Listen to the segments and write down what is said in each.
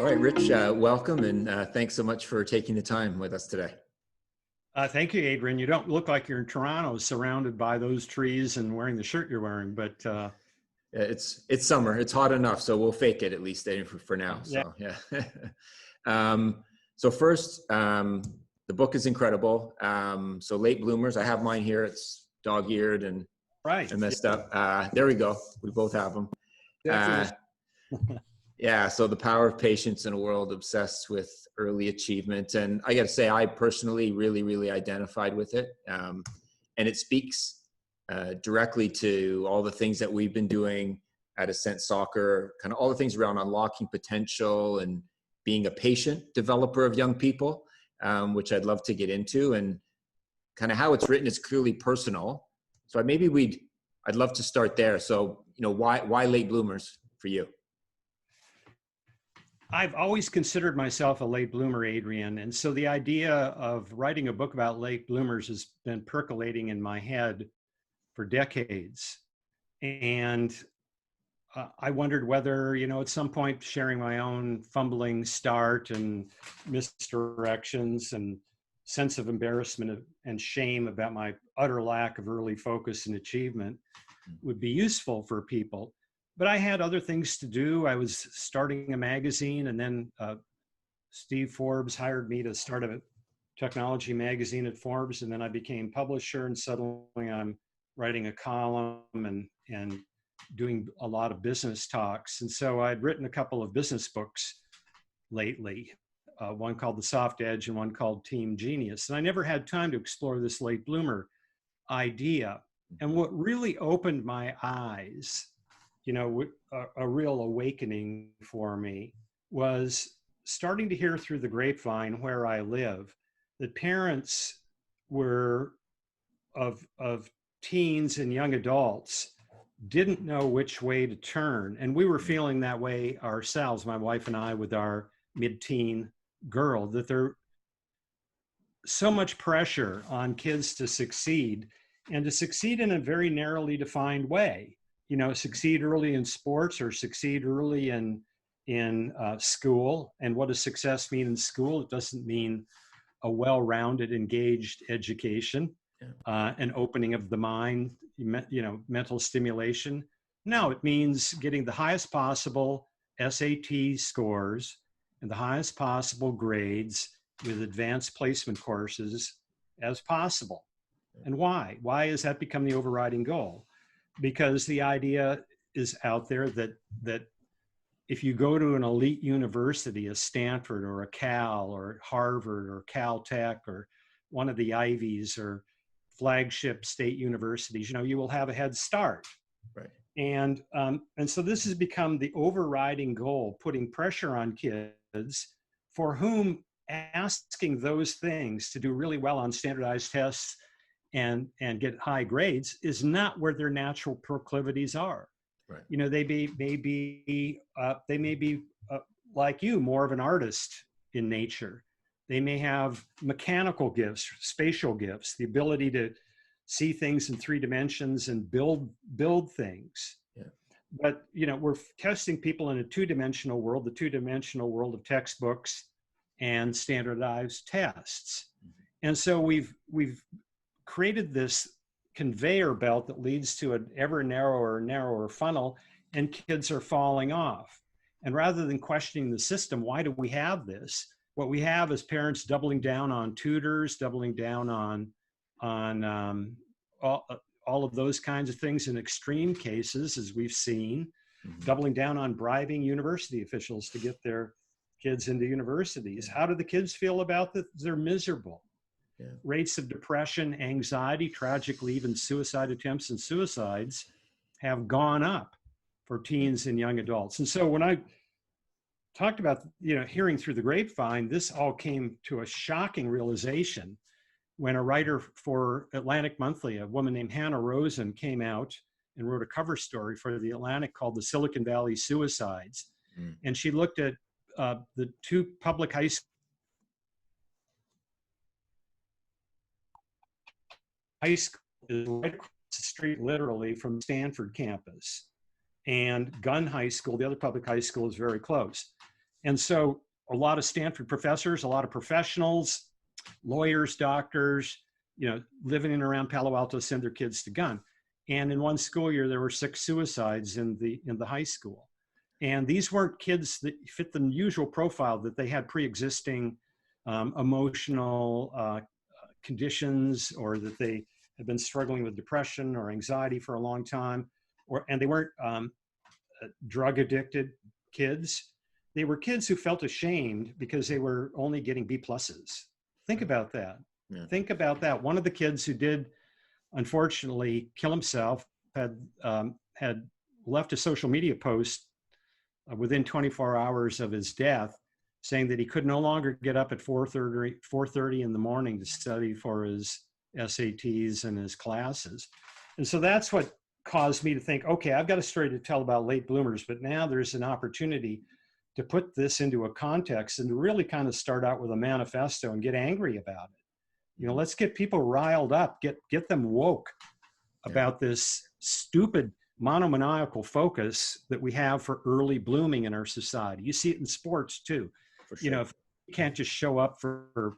All right, Rich, welcome, and thanks so much for taking the time with us today. Thank you, Adrian. You don't look like you're in Toronto, surrounded by those trees and wearing the shirt you're wearing, but it's summer. It's hot enough, so we'll fake it at least for now. yeah. So yeah. So first, the book is incredible. So Late Bloomers, I have mine here. It's dog-eared and messed up. There we go. We both have them. Yeah, so the power of patience in a world obsessed with early achievement. And I got to say, I personally really identified with it. And it speaks directly to all the things that we've been doing at Ascent Soccer, kind of all the things around unlocking potential and being a patient developer of young people, which I'd love to get into. And kind of how it's written is clearly personal. So I'd love to start there. So, why Late Bloomers for you? I've always considered myself a late bloomer, Adrian. And so the idea of writing a book about late bloomers has been percolating in my head for decades. And I wondered whether, at some point sharing my own fumbling start and misdirections and sense of embarrassment and shame about my utter lack of early focus and achievement would be useful for people. But I had other things to do. I was starting a magazine, and then Steve Forbes hired me to start a technology magazine at Forbes, and then I became publisher, and suddenly I'm writing a column and doing a lot of business talks. And so I'd written a couple of business books lately, one called The Soft Edge and one called Team Genius. And I never had time to explore this late bloomer idea. And what really opened my eyes, a real awakening for me, was starting to hear through the grapevine where I live that parents were of teens and young adults didn't know which way to turn. And we were feeling that way ourselves, my wife and I, with our mid-teen girl, that there's so much pressure on kids to succeed, and to succeed in a very narrowly defined way. Succeed early in sports or succeed early in school. And what does success mean in school? It doesn't mean a well-rounded, engaged education, an opening of the mind, mental stimulation. No, it means getting the highest possible SAT scores and the highest possible grades with advanced placement courses as possible. And why? Why has that become the overriding goal? Because the idea is out there that if you go to an elite university, a Stanford or a Cal or Harvard or Caltech or one of the Ivies or flagship state universities, you will have a head start. Right. And so this has become the overriding goal, putting pressure on kids for whom asking those things to do really well on standardized tests and get high grades is not where their natural proclivities are. Right. They may be like you, more of an artist in nature. They may have mechanical gifts, spatial gifts, the ability to see things in 3 dimensions and build things. Yeah. But we're testing people in a 2-dimensional world, the 2-dimensional world of textbooks and standardized tests. Mm-hmm. And so we've created this conveyor belt that leads to an ever narrower funnel, and kids are falling off. And rather than questioning the system, why do we have this? What we have is parents doubling down on tutors, doubling down on all of those kinds of things in extreme cases, as we've seen, doubling down on bribing university officials to get their kids into universities. How do the kids feel about this? They're miserable. Yeah. Rates of depression, anxiety, tragically even suicide attempts and suicides have gone up for teens and young adults. And so when I talked about, hearing through the grapevine, this all came to a shocking realization when a writer for Atlantic Monthly, a woman named Hannah Rosen, came out and wrote a cover story for the Atlantic called The Silicon Valley Suicides. Mm. And she looked at the 2 public high schools is right across the street, literally, from Stanford campus. And Gunn High School, the other public high school, is very close. And so a lot of Stanford professors, a lot of professionals, lawyers, doctors, living in and around Palo Alto send their kids to gun. And in one school year, there were 6 suicides in the high school. And these weren't kids that fit the usual profile that they had pre-existing emotional conditions, or that they had been struggling with depression or anxiety for a long time, and they weren't drug addicted kids. They were kids who felt ashamed because they were only getting B pluses. Think about that. Yeah. Think about that. One of the kids who did, unfortunately, kill himself had left a social media post within 24 hours of his death, saying that he could no longer get up at 4:30 in the morning to study for his SATs and his classes. And so that's what caused me to think, okay, I've got a story to tell about late bloomers, but now there's an opportunity to put this into a context and to really kind of start out with a manifesto and get angry about it. Let's get people riled up, get them woke about this stupid monomaniacal focus that we have for early blooming in our society. You see it in sports too. For sure. If you can't just show up for,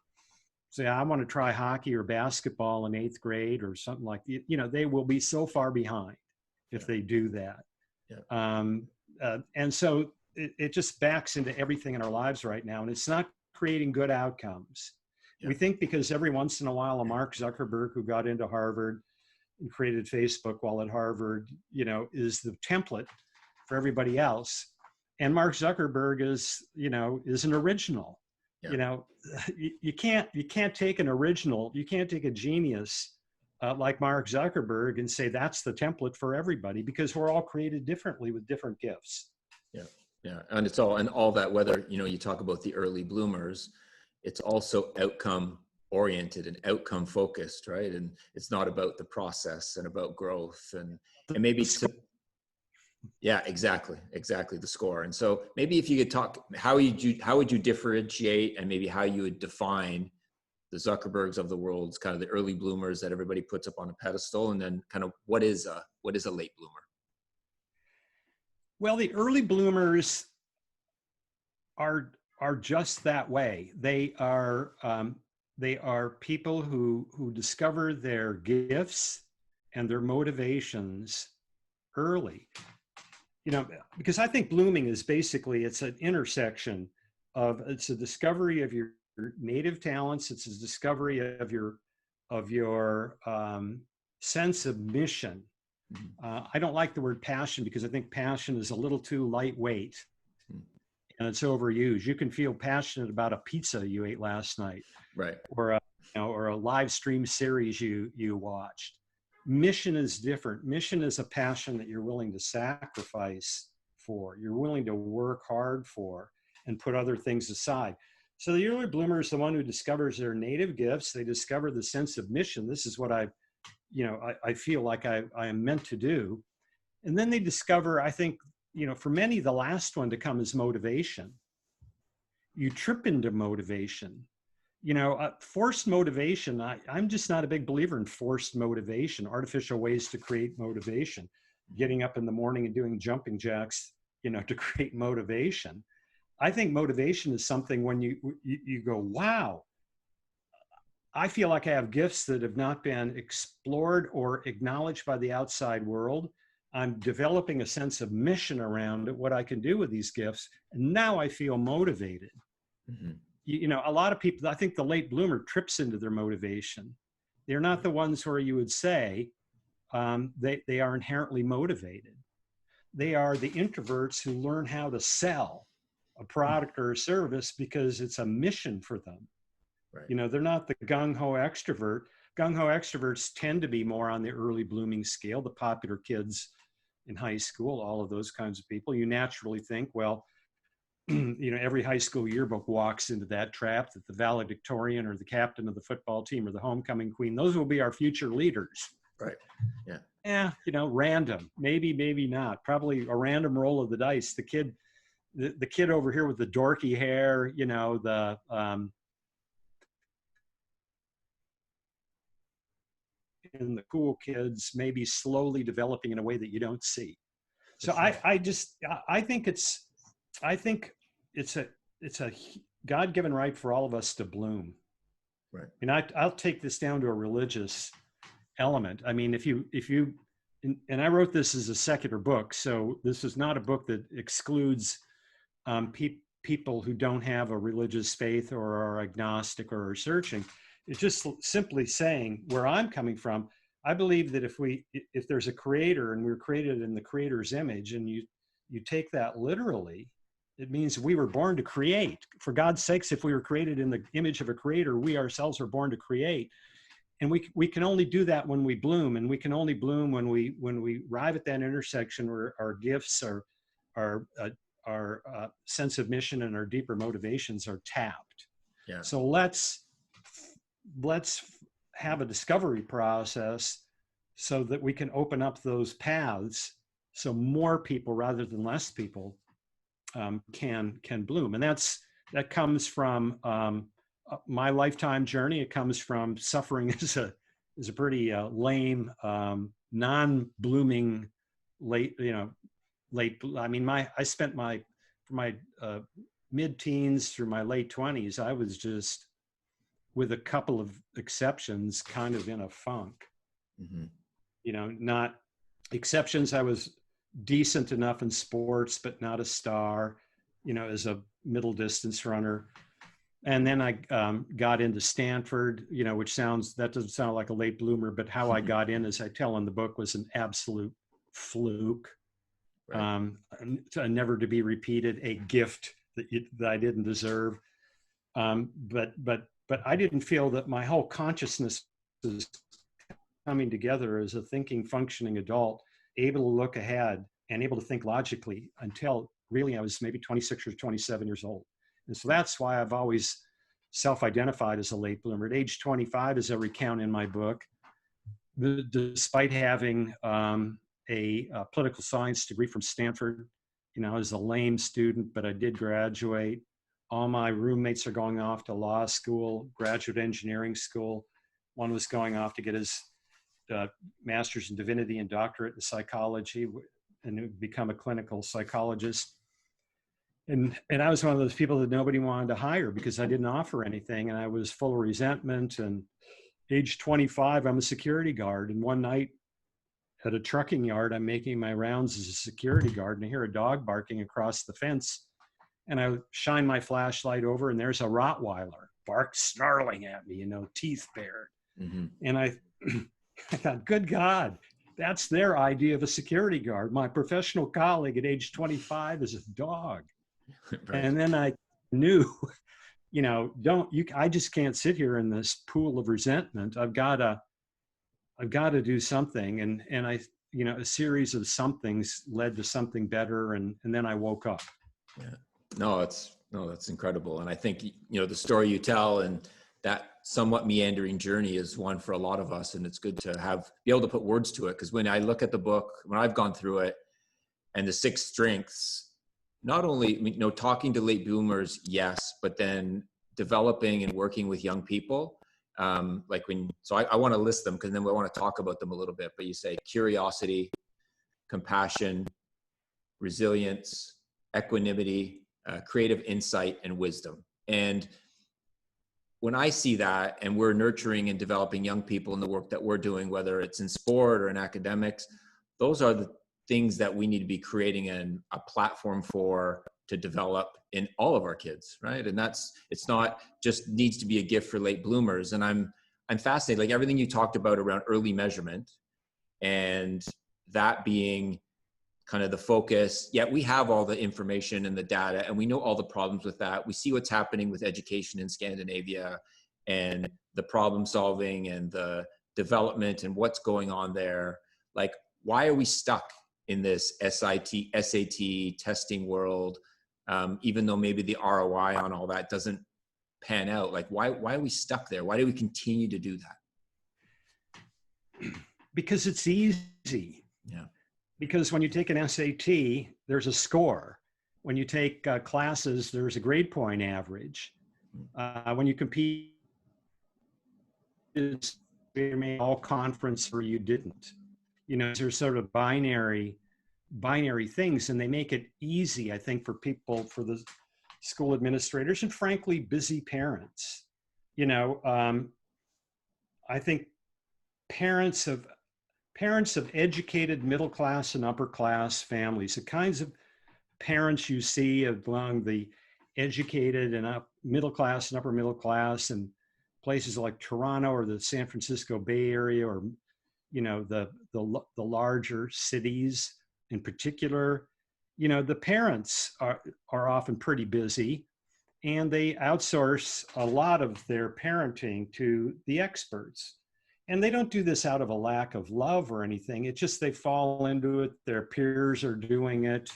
say, I want to try hockey or basketball in 8th grade or something like that, they will be so far behind if they do that. Yeah. And so it just backs into everything in our lives right now, and it's not creating good outcomes. Yeah. We think because every once in a while a Mark Zuckerberg who got into Harvard and created Facebook while at Harvard, is the template for everybody else. And Mark Zuckerberg is an original. Yeah. You can't take an original, you can't take a genius like Mark Zuckerberg and say that's the template for everybody, because we're all created differently with different gifts. Yeah. Yeah. And it's all that, whether, you talk about the early bloomers, it's also outcome oriented and outcome focused, right? And it's not about the process and about growth and maybe yeah, exactly the score. And so maybe if you could talk, how would you differentiate, and maybe how you would define the Zuckerbergs of the world, kind of the early bloomers that everybody puts up on a pedestal, and then kind of what is a late bloomer? Well, the early bloomers are just that way. They are people who discover their gifts and their motivations early. Because I think blooming is basically, it's an intersection it's a discovery of your native talents. It's a discovery of your sense of mission. I don't like the word passion, because I think passion is a little too lightweight and it's overused. You can feel passionate about a pizza you ate last night, right? Or a live stream series you watched. Mission is different. Mission is a passion that you're willing to sacrifice for. You're willing to work hard for and put other things aside. So the early bloomer is the one who discovers their native gifts. They discover the sense of mission. This is what I feel like I am meant to do. And then they discover, I think, for many, the last one to come is motivation. You trip into motivation. Forced motivation, I'm just not a big believer in forced motivation, artificial ways to create motivation, getting up in the morning and doing jumping jacks, to create motivation. I think motivation is something when you go, wow, I feel like I have gifts that have not been explored or acknowledged by the outside world. I'm developing a sense of mission around it, what I can do with these gifts. And now I feel motivated. Mm-hmm. A lot of people, I think the late bloomer trips into their motivation. They're not the ones where you would say they are inherently motivated. They are the introverts who learn how to sell a product or a service because it's a mission for them. Right. They're not the gung-ho extrovert. Gung-ho extroverts tend to be more on the early blooming scale, the popular kids in high school, all of those kinds of people. You naturally think, well, every high school yearbook walks into that trap, that the valedictorian or the captain of the football team or the homecoming queen, those will be our future leaders. Right. Yeah. Yeah. Random, maybe not, probably a random roll of the dice. The kid over here with the dorky hair, and the cool kids maybe slowly developing in a way that you don't see. So I think it's it's a God-given right for all of us to bloom. Right. And I'll take this down to a religious element. I mean, if you, and I wrote this as a secular book, so this is not a book that excludes people who don't have a religious faith or are agnostic or are searching. It's just simply saying where I'm coming from. I believe that if there's a creator and we're created in the creator's image, and you take that literally, it means we were born to create. For God's sakes, if we were created in the image of a creator, we ourselves are born to create. And we can only do that when we bloom, and we can only bloom when we arrive at that intersection where our gifts, our sense of mission, and our deeper motivations are tapped. Yeah. So let's have a discovery process so that we can open up those paths, so more people rather than less people can bloom. And that comes from my lifetime journey. It comes from suffering as a pretty lame, non-blooming late. I mean, I spent my mid-teens through my late 20s. I was just, with a couple of exceptions, kind of in a funk. Mm-hmm. Not exceptions. I was decent enough in sports, but not a star, as a middle distance runner. And then I got into Stanford, which doesn't sound like a late bloomer, but how I got in, as I tell in the book, was an absolute fluke. Right. Never to be repeated, a gift that I didn't deserve. But I didn't feel that my whole consciousness was coming together as a thinking, functioning adult, able to look ahead and able to think logically until really I was maybe 26 or 27 years old. And so that's why I've always self-identified as a late bloomer. At age 25, as I recount in my book, despite having a political science degree from Stanford, I was a lame student, but I did graduate. All my roommates are going off to law school, graduate engineering school. One was going off to get his master's in divinity and doctorate in psychology and become a clinical psychologist. And I was one of those people that nobody wanted to hire because I didn't offer anything, and I was full of resentment. And age 25, I'm a security guard. And one night at a trucking yard, I'm making my rounds as a security guard, and I hear a dog barking across the fence. And I shine my flashlight over, and there's a Rottweiler snarling at me, teeth bared. Mm-hmm. And I thought, good God, that's their idea of a security guard. My professional colleague at age 25 is a dog. Right. And then I knew, I just can't sit here in this pool of resentment. I've got to do something. And I, a series of somethings led to something better. And then I woke up. Yeah. That's incredible. And I think, the story you tell and that somewhat meandering journey is one for a lot of us. And it's good to be able to put words to it. Because when I look at the book, when I've gone through it, and the 6 strengths, not only, talking to late bloomers, yes, but then developing and working with young people. I want to list them because then we want to talk about them a little bit, but you say curiosity, compassion, resilience, equanimity, creative insight, and wisdom. And when I see that, and we're nurturing and developing young people in the work that we're doing, whether it's in sport or in academics, those are the things that we need to be creating a platform to develop in all of our kids, right? And it's not just needs to be a gift for late bloomers. And I'm fascinated, like everything you talked about around early measurement and that being kind of the focus. Yeah, we have all the information and the data, and we know all the problems with that. We see what's happening with education in Scandinavia and the problem solving and the development and what's going on there. Like, why are we stuck in this SAT testing world, even though maybe the ROI on all that doesn't pan out? Like, why are we stuck there? Why do we continue to do that? Because it's easy. Yeah. Because when you take an SAT, there's a score. When you take classes, there's a grade point average. When you compete, it's all conference or you didn't. There's sort of binary things, and they make it easy, I think, for people, for the school administrators, and frankly, busy parents. You know, I think parents of educated middle class and upper class families, the kinds of parents you see among the educated and middle class and upper middle class in places like Toronto or the San Francisco Bay Area, or you know, the larger cities in particular, you know, the parents are often pretty busy, and they outsource a lot of their parenting to the experts. And they don't do this out of a lack of love or anything. It's just they fall into it. Their peers are doing it.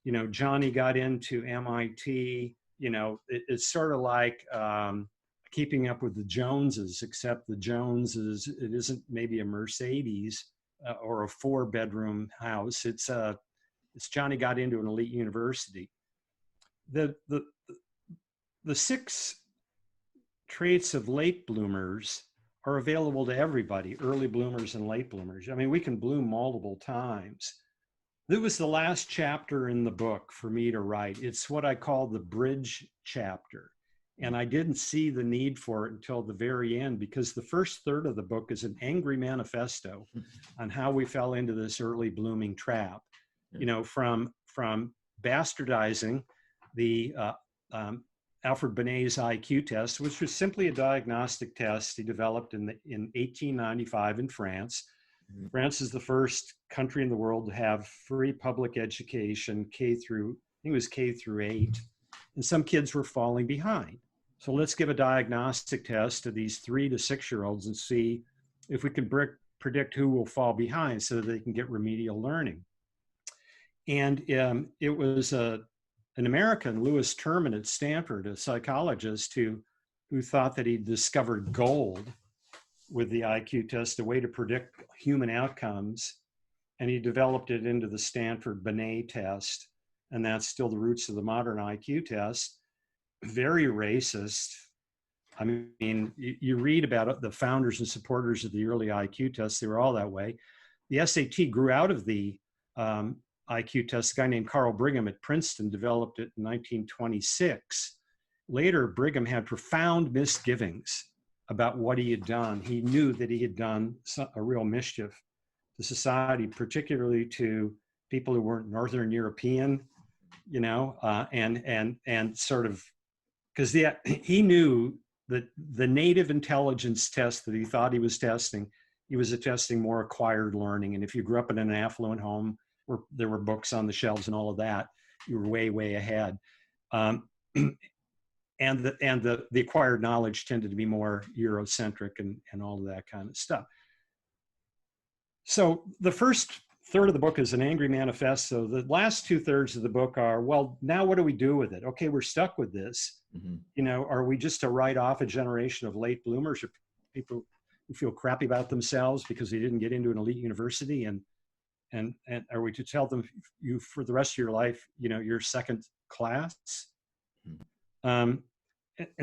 You know, Johnny got into MIT. You know, it's sort of like keeping up with the Joneses, except the Joneses, it isn't maybe a Mercedes or a 4-bedroom house. It's Johnny got into an elite university. The 6 traits of late bloomers are available to everybody, early bloomers and late bloomers. I mean, we can bloom multiple times. This was the last chapter in the book for me to write. It's what I call the bridge chapter. And I didn't see the need for it until the very end, because the first third of the book is an angry manifesto on how we fell into this early blooming trap. You know, from bastardizing the Alfred Binet's IQ test, which was simply a diagnostic test he developed in 1895 in France. France is the first country in the world to have free public education, K through 8. And some kids were falling behind. So let's give a diagnostic test to these 3 to 6-year-olds and see if we can predict who will fall behind so that they can get remedial learning. And it was an American, Lewis Terman at Stanford, a psychologist who thought that he'd discovered gold with the IQ test, a way to predict human outcomes. And he developed it into the Stanford Binet test. And that's still the roots of the modern IQ test. Very racist. I mean, you read about the founders and supporters of the early IQ tests, they were all that way. The SAT grew out of the IQ test. A guy named Carl Brigham at Princeton developed it in 1926. Later, Brigham had profound misgivings about what he had done. He knew that he had done a real mischief to society, particularly to people who weren't Northern European, you know, and sort of, because he knew that the native intelligence test that he thought he was testing, he was testing more acquired learning. And if you grew up in an affluent home where there were books on the shelves and all of that, you were way, way ahead. And the acquired knowledge tended to be more Eurocentric and all of that kind of stuff. So the first third of the book is an angry manifesto. The last 2/3 of the book are, well, now what do we do with it? Okay, we're stuck with this. You know, are we just to write off a generation of late bloomers, or people who feel crappy about themselves because they didn't get into an elite university? And are we to tell them, you for the rest of your life, you know, you're second class? And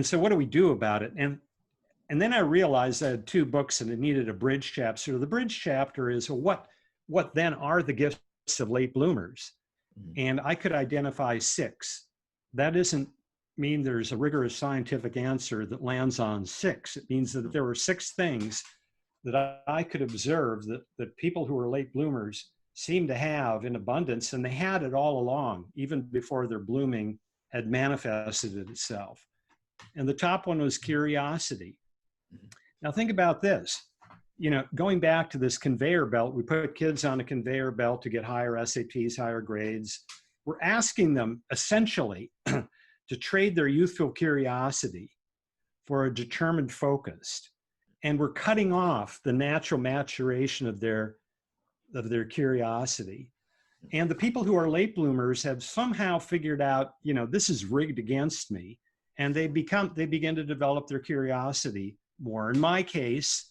so what do we do about it? And then I realized I had 2 books and it needed a bridge chapter. So the bridge chapter is what then are the gifts of late bloomers? And I could identify 6. That doesn't mean there's a rigorous scientific answer that lands on 6. It means that there were 6 things that I could observe that people who were late bloomers seem to have in abundance, and they had it all along, even before their blooming had manifested itself. And the top one was curiosity. Now think about this. You know, going back to this conveyor belt, we put kids on a conveyor belt to get higher SATs, higher grades. We're asking them essentially to trade their youthful curiosity for a determined focus. And we're cutting off the natural maturation of their curiosity. And the people who are late bloomers have somehow figured out, you know, this is rigged against me. And they begin to develop their curiosity more. In my case,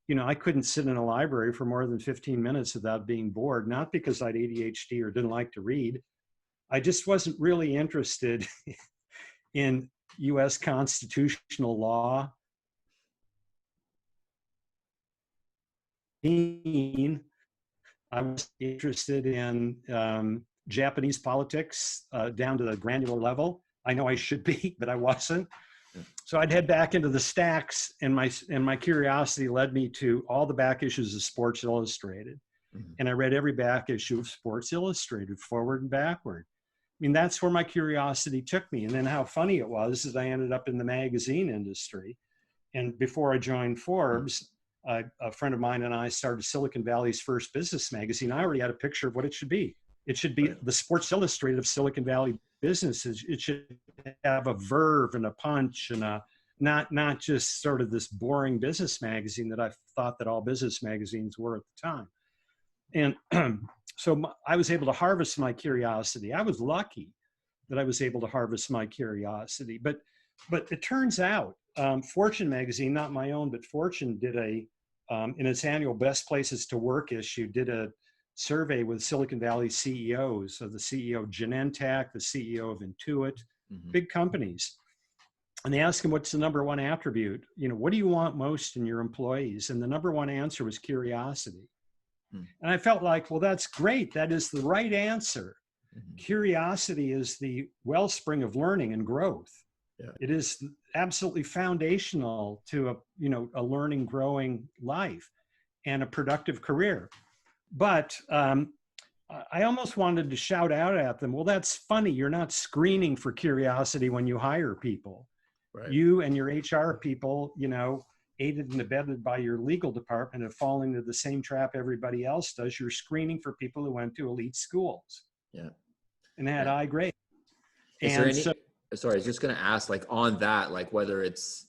you know, I couldn't sit in a library for more than 15 minutes without being bored, not because I had ADHD or didn't like to read. I just wasn't really interested in US constitutional law. I was interested in Japanese politics down to the granular level. I know I should be, but I wasn't. So I'd head back into the stacks, and my curiosity led me to all the back issues of Sports Illustrated. Mhm. And I read every back issue of Sports Illustrated, forward and backward. I mean, that's where my curiosity took me. And then how funny it was is I ended up in the magazine industry. And before I joined Forbes, a friend of mine and I started Silicon Valley's first business magazine. I already had a picture of what it should be. It should be the Sports Illustrated of Silicon Valley businesses. It should have a verve and a punch, and a not just sort of this boring business magazine that I thought that all business magazines were at the time. And so I was able to harvest my curiosity. I was lucky that I was able to harvest my curiosity. But it turns out Fortune magazine, not my own, but Fortune did in its annual Best Places to Work issue, did a survey with Silicon Valley CEOs. So the CEO of Genentech, the CEO of Intuit, big companies. And they asked him, what's the number one attribute? What do you want most in your employees? And the number one answer was curiosity. And I felt like, well, that's great. That is the right answer. Curiosity is the wellspring of learning and growth. Yeah. It is absolutely foundational to a learning, growing life and a productive career. But I almost wanted to shout out at them, well, that's funny. You're not screening for curiosity when you hire people. Right. You and your HR people, aided and abetted by your legal department, have fallen into the same trap everybody else does. You're screening for people who went to elite schools. Yeah. And had high grades. Sorry, I was just going to ask, like, on that, like, whether it's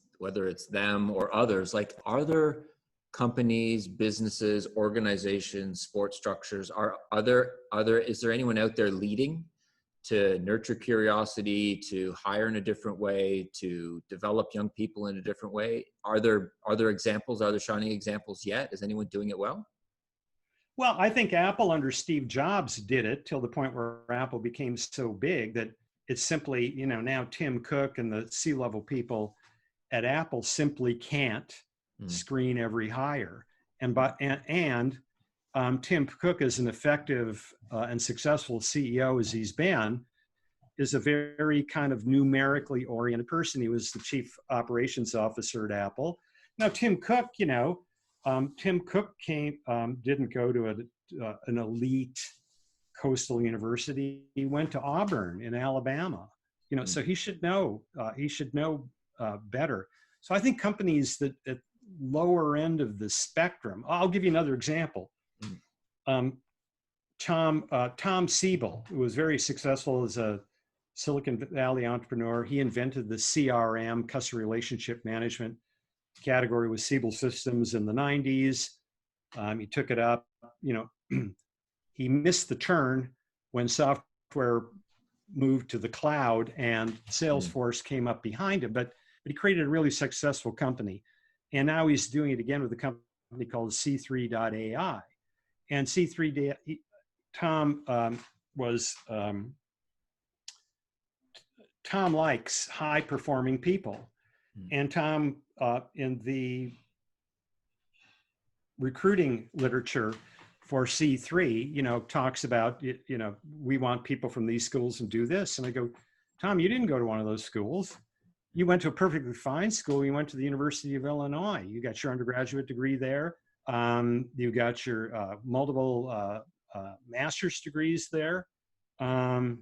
them or others, like, are there companies, businesses, organizations, sports structures, is there anyone out there leading to nurture curiosity, to hire in a different way, to develop young people in a different way? Are there examples? Are there shining examples yet? Is anyone doing it well? Well, I think Apple under Steve Jobs did it till the point where Apple became so big that it's simply, now Tim Cook and the C-level people at Apple simply can't screen every hire. And Tim Cook, as an effective and successful CEO as he's been, is a very kind of numerically oriented person. He was the chief operations officer at Apple. Now, Tim Cook, didn't go to an elite coastal university. He went to Auburn in Alabama, so he should know better. So I think companies that at lower end of the spectrum, I'll give you another example. Tom Siebel, who was very successful as a Silicon Valley entrepreneur, he invented the CRM, customer relationship management category with Siebel Systems in the 90s. He took it up, he missed the turn when software moved to the cloud and Salesforce came up behind him, but he created a really successful company. And now he's doing it again with a company called C3.ai. And Tom likes high performing people. And Tom, in the recruiting literature for C3, talks about, we want people from these schools and do this. And I go, Tom, you didn't go to one of those schools. You went to a perfectly fine school. You went to the University of Illinois. You got your undergraduate degree there. You got your multiple master's degrees there. And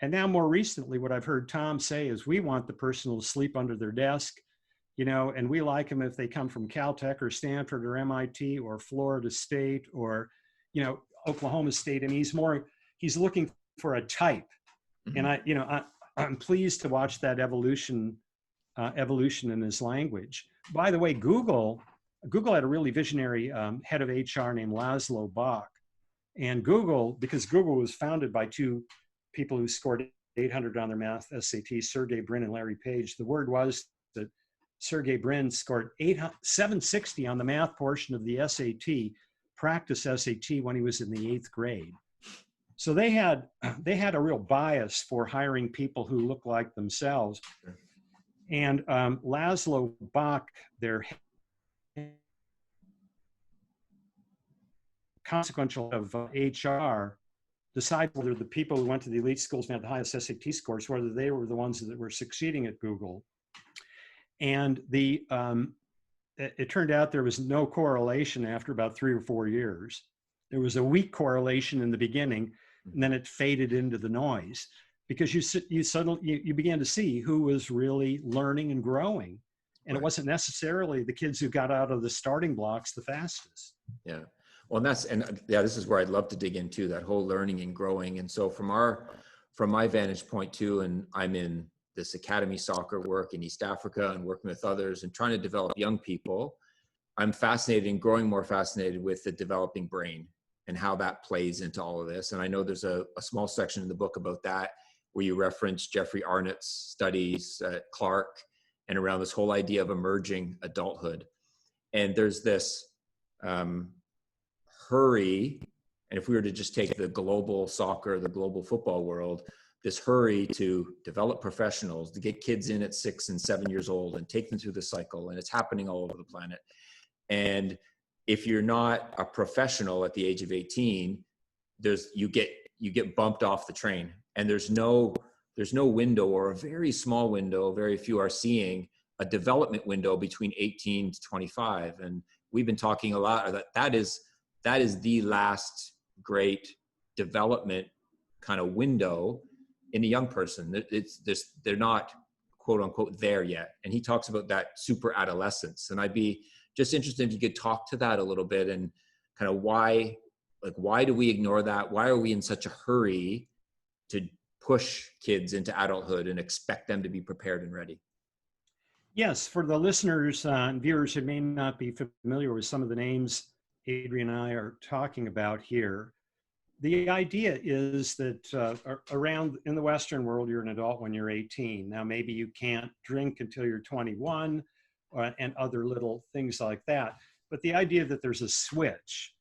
now more recently, what I've heard Tom say is we want the person who will sleep under their desk, and we like them if they come from Caltech or Stanford or MIT or Florida State or, Oklahoma State. And he's looking for a type. And I'm pleased to watch that evolution in his language. By the way, Google had a really visionary head of HR named Laszlo Bock. And because Google was founded by two people who scored 800 on their math SAT, Sergey Brin and Larry Page. The word was that Sergey Brin scored 760 on the math portion of the SAT, practice SAT, when he was in the 8th grade. So they had a real bias for hiring people who look like themselves. And Laszlo Bock, their consequential of HR, decide whether the people who went to the elite schools and had the highest SAT scores, whether they were the ones that were succeeding at Google. And it turned out there was no correlation after about 3 or 4 years. There was a weak correlation in the beginning, and then it faded into the noise because you began to see who was really learning and growing. And It wasn't necessarily the kids who got out of the starting blocks the fastest. Yeah. Well, this is where I'd love to dig into that whole learning and growing. And so from my vantage point too, and I'm in this academy soccer work in East Africa and working with others and trying to develop young people, I'm fascinated and growing more fascinated with the developing brain and how that plays into all of this. And I know there's a small section in the book about that where you reference Jeffrey Arnott's studies at Clark and around this whole idea of emerging adulthood. And there's this hurry, and if we were to just take the global soccer, the global football world, this hurry to develop professionals, to get kids in at 6 and 7 years old and take them through the cycle. And it's happening all over the planet. And if you're not a professional at the age of 18, you get bumped off the train. And there's no window, or a very small window, very few are seeing a development window between 18 to 25. And we've been talking a lot that is the last great development kind of window in a young person. They're not quote unquote there yet. And he talks about that super adolescence. And I'd be just interested if you could talk to that a little bit and kind of why do we ignore that? Why are we in such a hurry to push kids into adulthood and expect them to be prepared and ready? Yes, for the listeners and viewers who may not be familiar with some of the names Adrian and I are talking about here, the idea is that around in the Western world, you're an adult when you're 18. Now, maybe you can't drink until you're 21 and other little things like that. But the idea that there's a switch,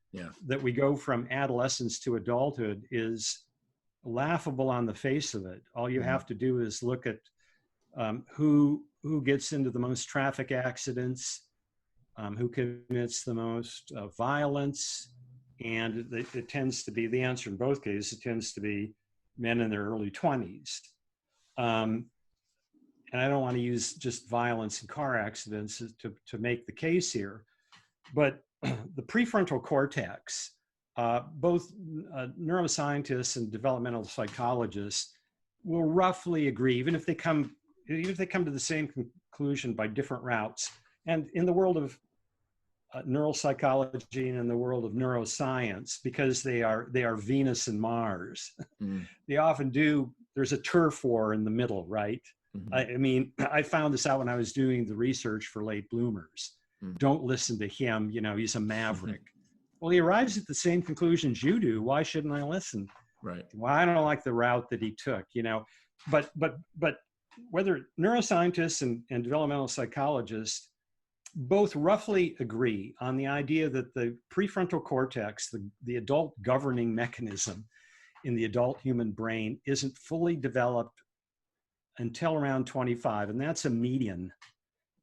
that we go from adolescence to adulthood is laughable on the face of it. All you have to do is look at who gets into the most traffic accidents, who commits the most violence. And it tends to be, the answer in both cases, it tends to be men in their early 20s. And I don't want to use just violence and car accidents to make the case here, but the prefrontal cortex, both neuroscientists and developmental psychologists will roughly agree, even if they come to the same conclusion by different routes. And in the world of neuropsychology and in the world of neuroscience, because they are Venus and Mars, they often do, there's a turf war in the middle, right? I mean, I found this out when I was doing the research for late bloomers. Don't listen to him, he's a maverick. Well, he arrives at the same conclusions you do. Why shouldn't I listen? Right. Well, I don't like the route that he took, but whether neuroscientists and developmental psychologists both roughly agree on the idea that the prefrontal cortex, the adult governing mechanism in the adult human brain, isn't fully developed until around 25, and that's a median.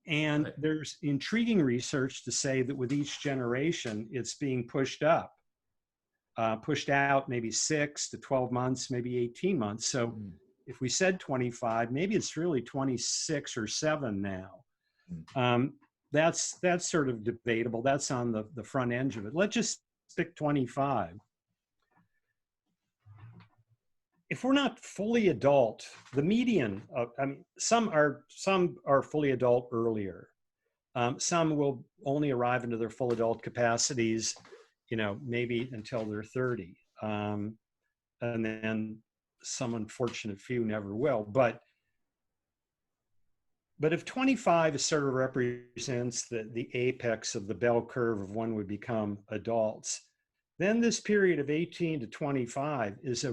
And there's intriguing research to say that with each generation, it's being pushed up, pushed out maybe 6 to 12 months, maybe 18 months. So if we said 25, maybe it's really 26 or 7 now. That's sort of debatable. That's on the front end of it. Let's just pick 25. If we're not fully adult, the median, some are fully adult earlier. Some will only arrive into their full adult capacities, maybe until they're 30. And then some unfortunate few never will. But if 25 sort of represents the apex of the bell curve of when we become adults, then this period of 18 to 25 is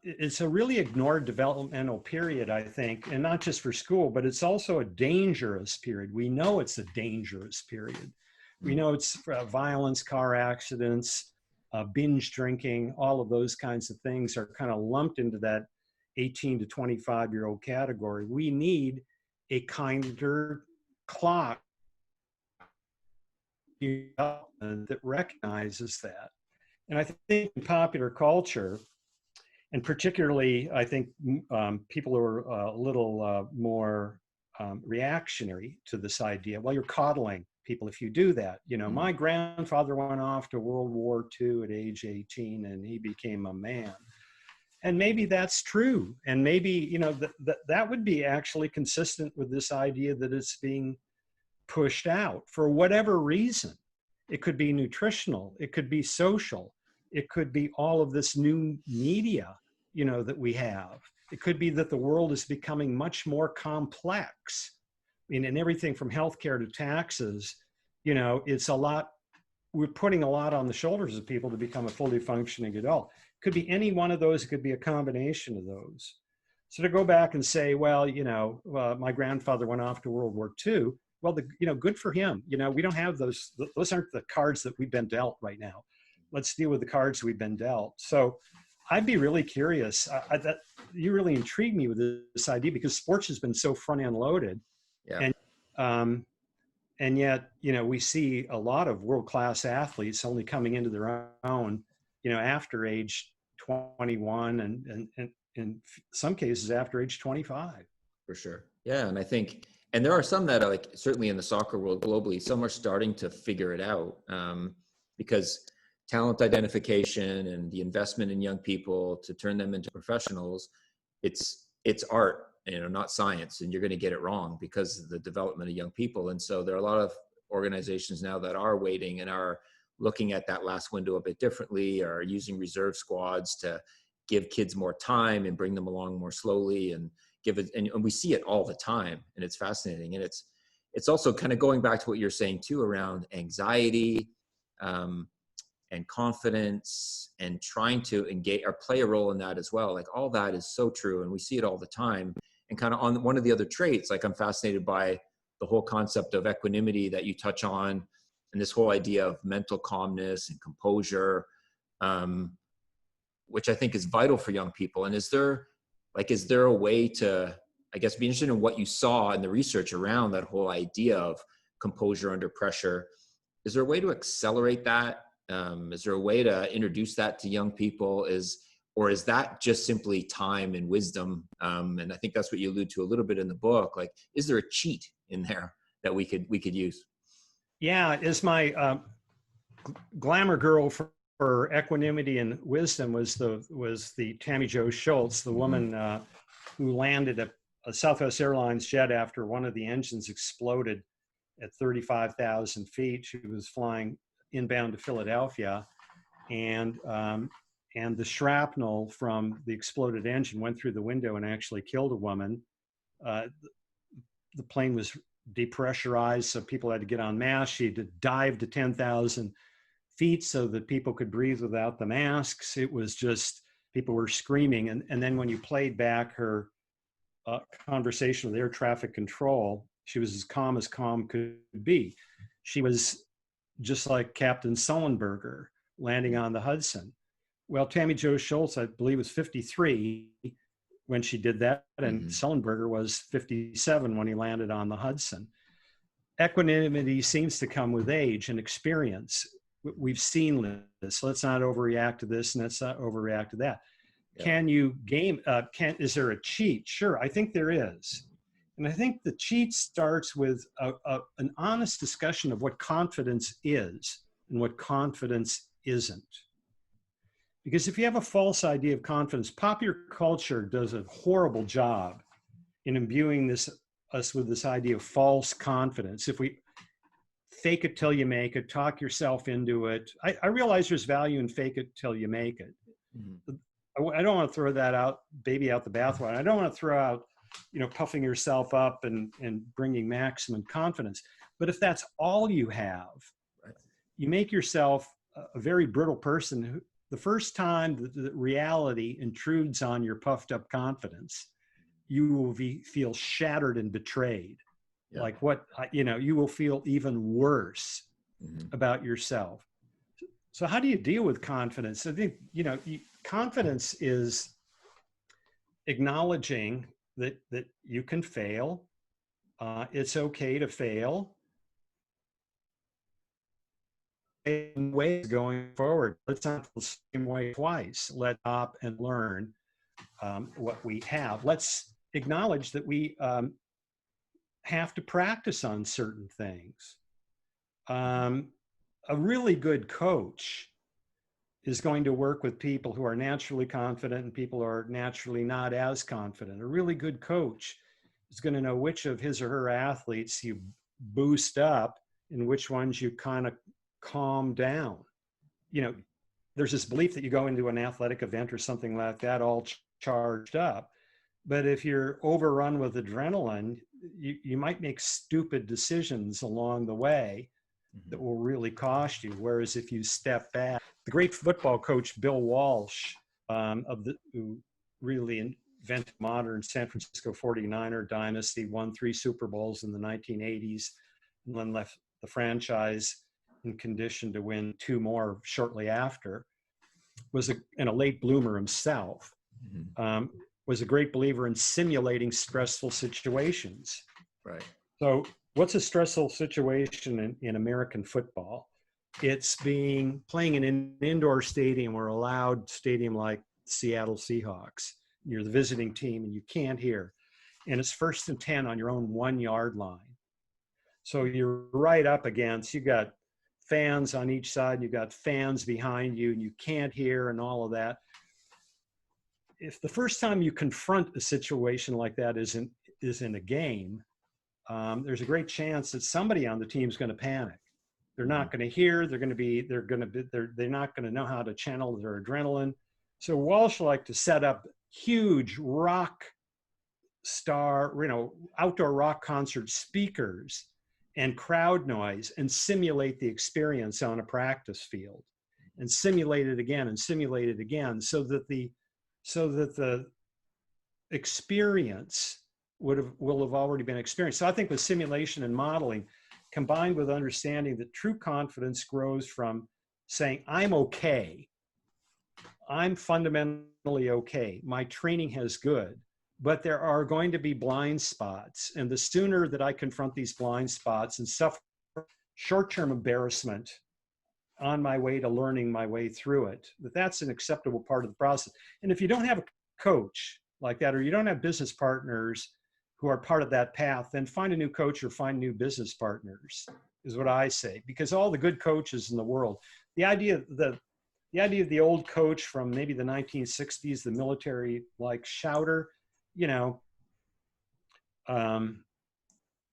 it's a really ignored developmental period, I think, and not just for school, but it's also a dangerous period. We know it's a dangerous period. We know it's violence, car accidents, binge drinking, all of those kinds of things are kind of lumped into that 18 to 25-year-old category. We need a kinder clock that recognizes that. And I think in popular culture, and particularly, I think people are a little more reactionary to this idea. Well, you're coddling people if you do that. You know, my grandfather went off to World War II at age 18 and he became a man. And maybe that's true. And maybe, you know, that would be actually consistent with this idea that it's being pushed out for whatever reason. It could be nutritional, it could be social, it could be all of this new media, you know, that we have. It could be that the world is becoming much more complex. I mean, and everything from healthcare to taxes, you know, it's a lot, we're putting a lot on the shoulders of people to become a fully functioning adult. It could be any one of those, it could be a combination of those. So to go back and say, well, you know, my grandfather went off to World War II. Well, you know, good for him. You know, we don't have those aren't the cards that we've been dealt right now. Let's deal with the cards we've been dealt. So I'd be really curious. That you really intrigued me with this idea, because sports has been so front end loaded. Yeah. And yet, you know, we see a lot of world-class athletes only coming into their own, you know, after age 21 and in some cases after age 25. For sure. Yeah. And I think, and there are some that are, like, certainly in the soccer world globally, some are starting to figure it out, because talent identification and the investment in young people to turn them into professionals, it's art, you know, not science, and you're going to get it wrong because of the development of young people. And so there are a lot of organizations now that are waiting and are looking at that last window a bit differently, or using reserve squads to give kids more time and bring them along more slowly, and give it, and we see it all the time, and it's fascinating. And it's also kind of going back to what you're saying too, around anxiety, and confidence, and trying to engage or play a role in that as well. Like, all that is so true, and we see it all the time. And kind of on one of the other traits, like, I'm fascinated by the whole concept of equanimity that you touch on, and this whole idea of mental calmness and composure, which I think is vital for young people. And is there a way to, I guess, be interested in what you saw in the research around that whole idea of composure under pressure? Is there a way to accelerate that? Is there a way to introduce that to young people? Or is that just simply time and wisdom? And I think that's what you allude to a little bit in the book. Like, is there a cheat in there that we could use? Yeah, is my glamour girl for equanimity and wisdom was the Tammy Jo Schultz, the woman who landed a Southwest Airlines jet after one of the engines exploded at 35,000 feet. She was flying inbound to Philadelphia, and the shrapnel from the exploded engine went through the window and actually killed a woman. The plane was depressurized, so people had to get on masks. She had to dive to 10,000 feet so that people could breathe without the masks. It was just, people were screaming. And then when you played back her conversation with air traffic control, she was as calm could be. She was just like Captain Sullenberger landing on the Hudson. Well, Tammy Jo Schultz, I believe, was 53 when she did that, and Sullenberger was 57 when he landed on the Hudson. Equanimity seems to come with age and experience. We've seen this. Let's not overreact to this, and let's not overreact to that. Yeah. Can you game? Is there a cheat? Sure, I think there is. And I think the cheat starts with an honest discussion of what confidence is and what confidence isn't. Because if you have a false idea of confidence, popular culture does a horrible job in imbuing us with this idea of false confidence. If we fake it till you make it, talk yourself into it. I realize there's value in fake it till you make it. I don't want to throw that baby out the bathwater. I don't want to throw out, puffing yourself up and bringing maximum confidence. But if that's all you have, you make yourself a very brittle person who, the first time that the reality intrudes on your puffed up confidence, you will feel shattered and betrayed. Yeah. Like you will feel even worse about yourself. So how do you deal with confidence? I think, confidence is acknowledging that you can fail. It's okay to fail. ways going forward. Let's not the same way twice. Let's stop and learn what we have. Let's acknowledge that we have to practice on certain things. A really good coach is going to work with people who are naturally confident and people who are naturally not as confident. A really good coach is going to know which of his or her athletes you boost up and which ones you kind of calm down. You know, there's this belief that you go into an athletic event or something like that all charged up. But if you're overrun with adrenaline, you might make stupid decisions along the way that will really cost you. Whereas if you step back, the great football coach Bill Walsh, who really invented modern San Francisco 49er dynasty, won 3 Super Bowls in the 1980s, and then left the franchise in condition to win 2 more shortly after, and a late bloomer himself, was a great believer in simulating stressful situations. Right. So what's a stressful situation in American football? It's playing in an indoor stadium or a loud stadium like Seattle Seahawks. You're the visiting team and you can't hear. And it's 1st and 10 on your own 1-yard line. So you're right up against, you got fans on each side, and you got fans behind you, and you can't hear and all of that. If the first time you confront a situation like that is in a game, there's a great chance that somebody on the team is going to panic. They're not going to hear. They're not going to know how to channel their adrenaline. So Walsh liked to set up huge rock star, outdoor rock concert speakers and crowd noise and simulate the experience on a practice field, and simulate it again and simulate it again, so that the experience will have already been experienced. So I think with simulation and modeling, combined with understanding that true confidence grows from saying, I'm okay. I'm fundamentally okay. My training has good, but there are going to be blind spots. And the sooner that I confront these blind spots and suffer short-term embarrassment on my way to learning my way through it, that's an acceptable part of the process. And if you don't have a coach like that, or you don't have business partners who are part of that path, then find a new coach or find new business partners, is what I say. Because all the good coaches in the world, the idea of the old coach from maybe the 1960s, the military like shouter,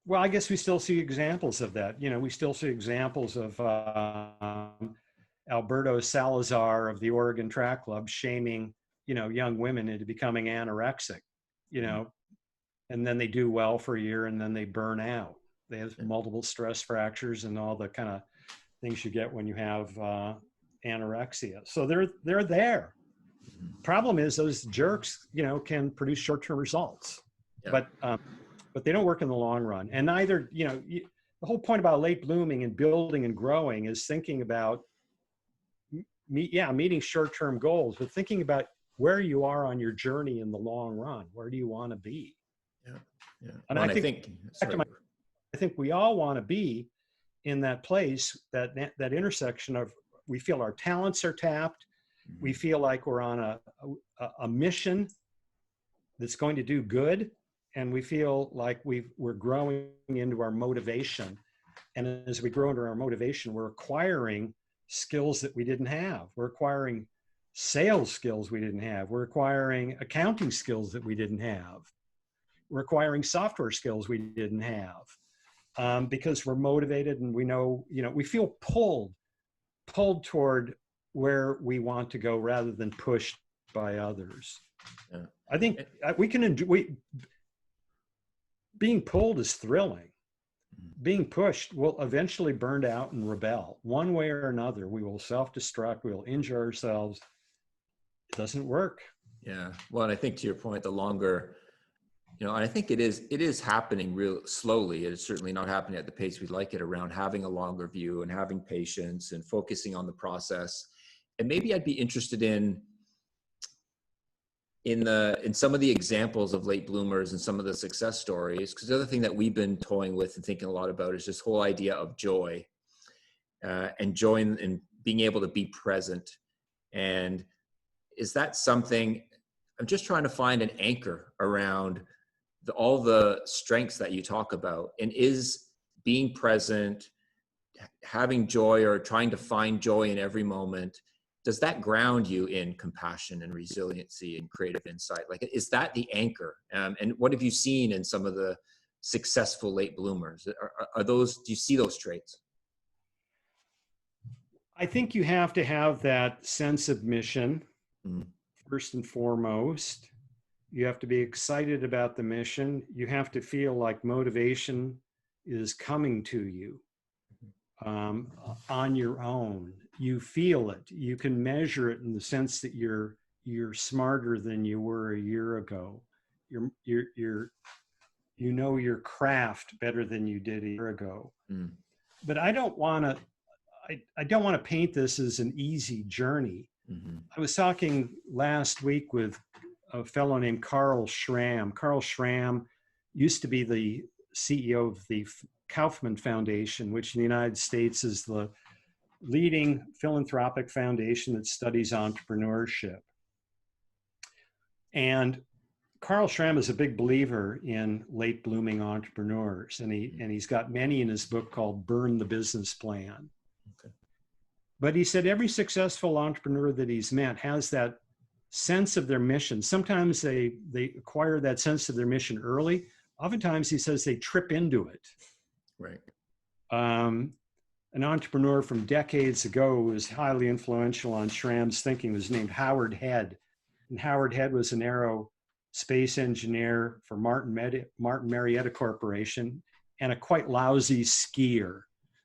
well, I guess we still see examples of that. We still see examples of Alberto Salazar of the Oregon Track Club shaming, young women into becoming anorexic, and then they do well for a year and then they burn out. They have multiple stress fractures and all the kind of things you get when you have anorexia. So they're there. Problem is those jerks, can produce short-term results, but they don't work in the long run. And neither, the whole point about late blooming and building and growing is thinking about, meeting short-term goals, but thinking about where you are on your journey in the long run. Where do you want to be? Yeah. And I think we all want to be in that place, that intersection of, we feel our talents are tapped. We feel like we're on a mission that's going to do good. And we feel like we're growing into our motivation. And as we grow into our motivation, we're acquiring skills that we didn't have. We're acquiring sales skills we didn't have. We're acquiring accounting skills that we didn't have. We're acquiring software skills we didn't have, because we're motivated and we know, we feel pulled toward where we want to go rather than pushed by others. Yeah. I think we can enjoy, being pulled is thrilling. Being pushed will eventually burn out and rebel. One way or another, we will self-destruct, we will injure ourselves. It doesn't work. Yeah. Well, and I think to your point, the longer, and I think it is happening real slowly. It is certainly not happening at the pace we'd like it, around having a longer view and having patience and focusing on the process. And maybe I'd be interested in some of the examples of late bloomers and some of the success stories, because the other thing that we've been toying with and thinking a lot about is this whole idea of joy. and joy in being able to be present. And is that something, I'm just trying to find an anchor around all the strengths that you talk about, and is being present, having joy or trying to find joy in every moment, does that ground you in compassion and resiliency and creative insight? Like, is that the anchor? And what have you seen in some of the successful late bloomers? Are those, do you see those traits? I think you have to have that sense of mission, Mm. first and foremost. You have to be excited about the mission. You have to feel like motivation is coming to you on your own. You feel it. You can measure it in the sense that you're smarter than you were a year ago. You know your craft better than you did a year ago. Mm. But I don't want to paint this as an easy journey. Mm-hmm. I was talking last week with a fellow named Karl Schramm. Karl Schramm used to be the CEO of the Kaufman Foundation, which in the United States is the leading philanthropic foundation that studies entrepreneurship. And Karl Schramm is a big believer in late blooming entrepreneurs, and he's got many in his book called Burn the Business Plan. Okay. But he said every successful entrepreneur that he's met has that sense of their mission. Sometimes they acquire that sense of their mission early. Oftentimes, he says, they trip into it. Right. An entrepreneur from decades ago who was highly influential on Schramm's thinking was named Howard Head. And Howard Head was an aerospace engineer for Martin Marietta Corporation and a quite lousy skier,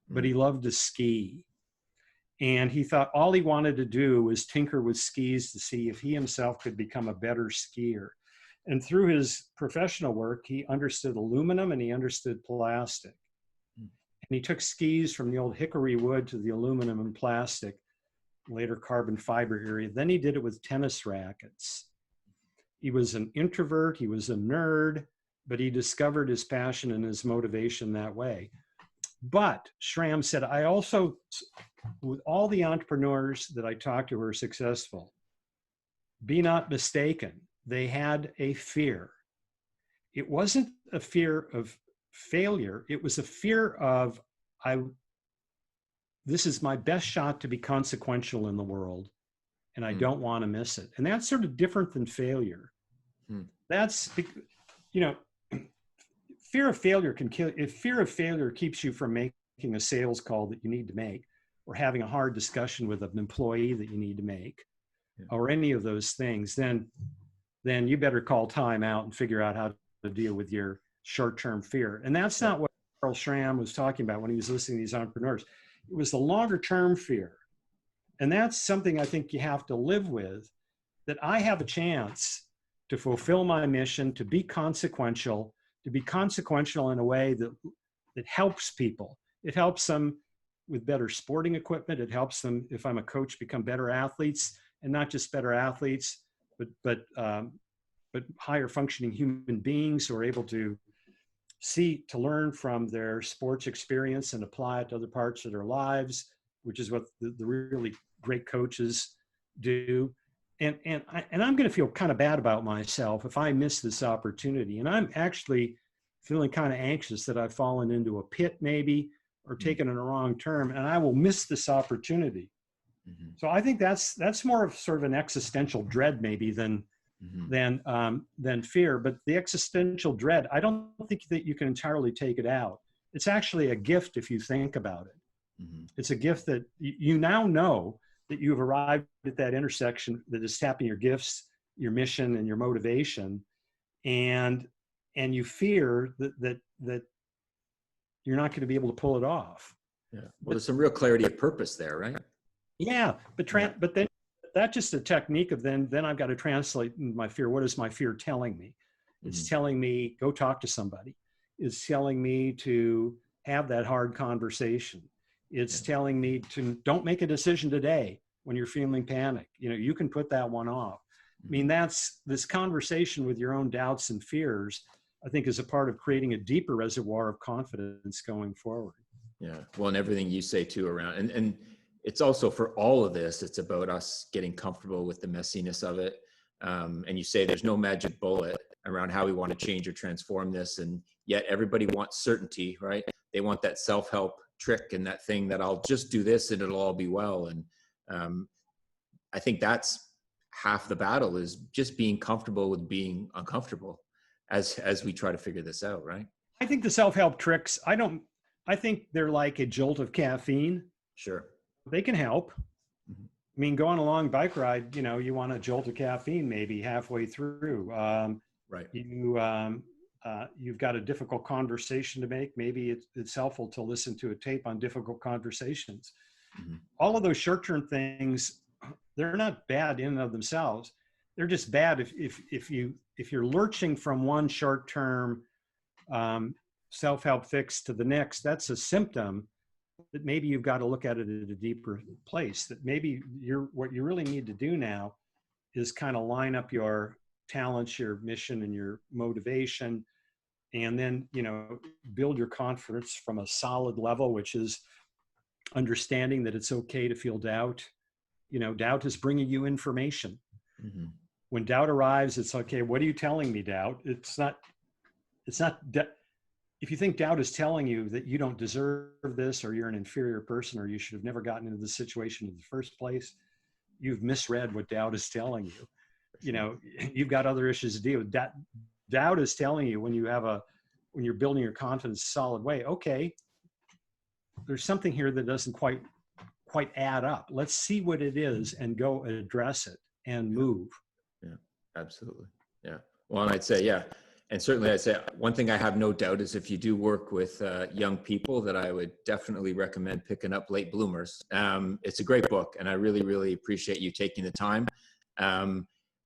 but he loved to ski. And he thought all he wanted to do was tinker with skis to see if he himself could become a better skier. And through his professional work, he understood aluminum and he understood plastic. And he took skis from the old hickory wood to the aluminum and plastic, later carbon fiber area. Then he did it with tennis rackets. He was an introvert, he was a nerd, but he discovered his passion and his motivation that way. But Schramm said, I also, with all the entrepreneurs that I talked to who are successful, be not mistaken, they had a fear. It wasn't a fear of failure. It was a fear of, this is my best shot to be consequential in the world, and I don't want to miss it. And that's sort of different than failure. That's, fear of failure can kill. If fear of failure keeps you from making a sales call that you need to make, or having a hard discussion with an employee that you need to make, or any of those things, then you better call time out and figure out how to deal with your short-term fear. And that's not what Karl Schramm was talking about when he was listening to these entrepreneurs. It was the longer-term fear. And that's something I think you have to live with, that I have a chance to fulfill my mission, to be consequential in a way that helps people. It helps them with better sporting equipment. It helps them, if I'm a coach, become better athletes, and not just better athletes, but higher functioning human beings who are able to learn from their sports experience and apply it to other parts of their lives, which is what the really great coaches do. And I'm going to feel kind of bad about myself if I miss this opportunity. And I'm actually feeling kind of anxious that I've fallen into a pit maybe, or taken in a wrong turn, and I will miss this opportunity. So I think that's more of sort of an existential dread maybe than fear. But the existential dread, I don't think that you can entirely take it out. It's actually a gift if you think about it. It's a gift that you now know that you've arrived at that intersection that is tapping your gifts, your mission, and your motivation, and you fear that you're not going to be able to pull it off. Yeah. Well, there's some real clarity of purpose there, right? Yeah, but then that's just a technique of then I've got to translate my fear. What is my fear telling me? It's telling me, go talk to somebody. It's telling me to have that hard conversation. It's telling me to don't make a decision today when you're feeling panic. You can put that one off. I mean, that's this conversation with your own doubts and fears, I think, is a part of creating a deeper reservoir of confidence going forward. Yeah. Well, and everything you say too around, and it's also for all of this, it's about us getting comfortable with the messiness of it. And you say there's no magic bullet around how we want to change or transform this. And yet everybody wants certainty, right? They want that self-help trick and that thing that I'll just do this and it'll all be well. And I think that's half the battle, is just being comfortable with being uncomfortable as we try to figure this out, right? I think the self-help tricks, I think they're like a jolt of caffeine. Sure. They can help. Mhm. I mean, go on a long bike ride, you know, you want a jolt of caffeine maybe halfway through. Right. You've got a difficult conversation to make. Maybe it's helpful to listen to a tape on difficult conversations. Mhm. All of those short-term things, they're not bad in and of themselves. They're just bad if you're lurching from one short-term self-help fix to the next. That's a symptom that maybe you've got to look at it at a deeper place, that maybe what you really need to do now is kind of line up your talents, your mission, and your motivation, and then, you know, build your confidence from a solid level, which is understanding that it's okay to feel doubt. You know, doubt is bringing you information. Mm-hmm. When doubt arrives, it's okay. What are you telling me, doubt? It's not, if you think doubt is telling you that you don't deserve this, or you're an inferior person, or you should have never gotten into this situation in the first place, you've misread what doubt is telling you. You know, you've got other issues to deal with. Doubt is telling you, when you're building your confidence a solid way, okay, there's something here that doesn't quite add up. Let's see what it is and go address it and move. Yeah, absolutely. Yeah. Well, and I'd say, yeah. And certainly I'd say one thing I have no doubt is if you do work with young people, that I would definitely recommend picking up Late Bloomers. It's a great book, and I really, really appreciate you taking the time.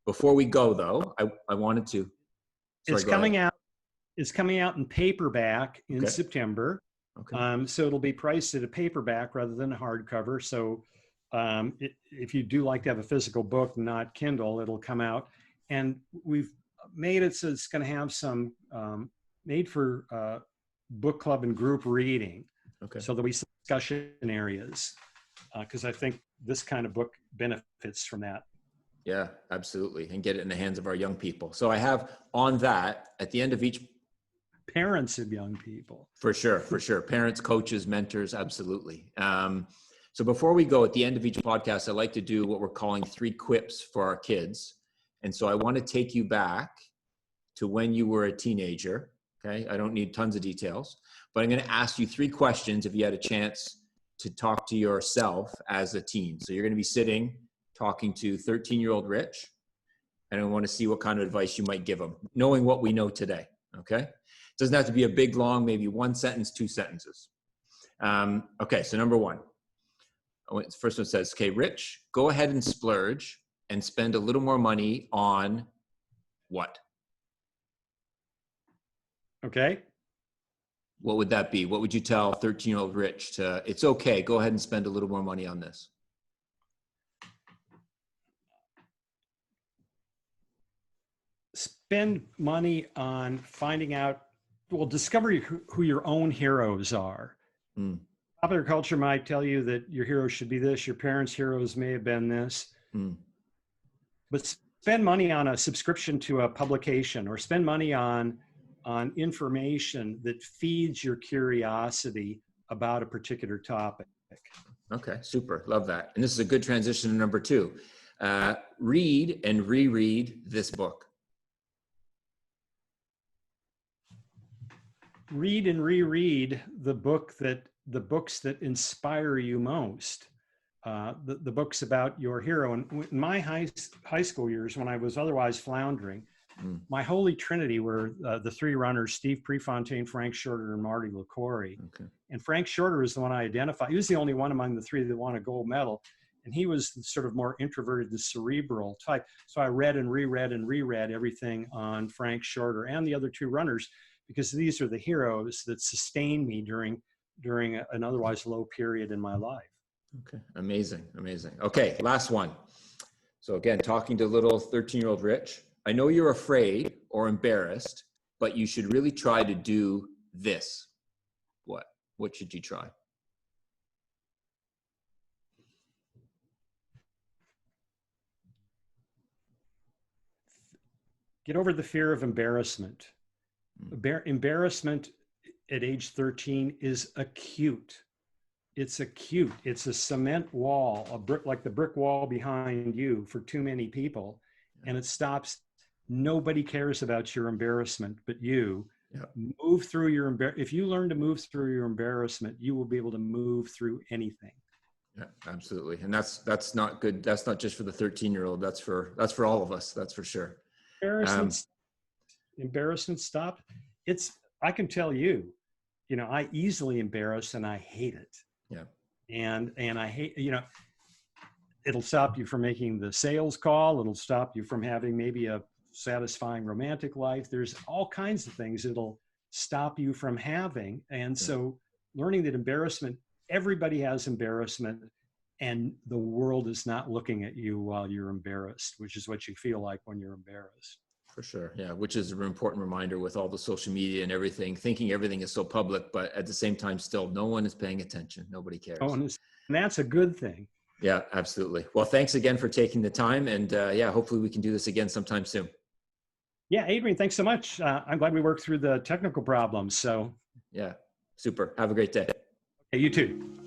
Before we go though, I wanted to, it's coming out in paperback in September. Okay. So it'll be priced at a paperback rather than a hardcover. So if you do like to have a physical book, not Kindle, it'll come out. And we've made it so it's going to have some made for book club and group reading. Okay. So there'll be some discussion areas, because I think this kind of book benefits from that. Yeah, absolutely. And get it in the hands of our young people. So I have on that at the end of each. Parents of young people. For sure. Parents, coaches, mentors, absolutely. So before we go, at the end of each podcast, I like to do what we're calling 3 quips for our kids. And so I want to take you back to when you were a teenager. Okay. I don't need tons of details, but I'm going to ask you 3 questions if you had a chance to talk to yourself as a teen. So you're going to be sitting talking to 13-year-old Rich, and I want to see what kind of advice you might give him, knowing what we know today. Okay. It doesn't have to be a big, long, maybe 1 sentence, 2 sentences. Okay. So number 1, first one says, okay, Rich, go ahead and splurge and spend a little more money on what? Okay. What would that be? What would you tell 13-year-old Rich to, it's okay, go ahead and spend a little more money on this? Spend money on finding out, discover who your own heroes are. Mm. Popular culture might tell you that your hero should be this, your parents' heroes may have been this. Mm. But spend money on a subscription to a publication, or spend money on information that feeds your curiosity about a particular topic. Okay, super. Love that. And this is a good transition to number 2. Read and reread this book. Read and reread the books that inspire you most. The books about your hero. And in my high school years, when I was otherwise floundering, my holy trinity were the 3 runners: Steve Prefontaine, Frank Shorter, and Marty LaCouri. Okay. And Frank Shorter is the one I identified. He was the only one among the 3 that won a gold medal. And he was sort of more introverted, the cerebral type. So I read and reread everything on Frank Shorter and the other 2 runners, because these are the heroes that sustained me during an otherwise low period in my life. Okay, amazing. Okay, last one. So again, talking to little 13-year-old Rich, I know you're afraid or embarrassed, but you should really try to do this. What should you try? Get over the fear of embarrassment. Embarrassment at age 13 is acute. It's acute. It's a cement wall, a brick, like the brick wall behind you for too many people. And it stops. Nobody cares about your embarrassment but you. Yeah. Move through your if you learn to move through your embarrassment, you will be able to move through anything. Yeah, absolutely. And that's not good. That's not just for the 13-year-old. That's for all of us. That's for sure. Embarrassment stop. I can tell you, I easily embarrass and I hate it. Yeah. And I hate, it'll stop you from making the sales call. It'll stop you from having maybe a satisfying romantic life. There's all kinds of things it'll stop you from having. And so learning that embarrassment, everybody has embarrassment, and the world is not looking at you while you're embarrassed, which is what you feel like when you're embarrassed. For sure. Yeah. Which is an important reminder with all the social media and everything, thinking everything is so public, but at the same time, still no one is paying attention. Nobody cares. And that's a good thing. Yeah, absolutely. Well, thanks again for taking the time. And hopefully we can do this again sometime soon. Yeah. Adrian, thanks so much. I'm glad we worked through the technical problems. So yeah, super. Have a great day. Hey, you too.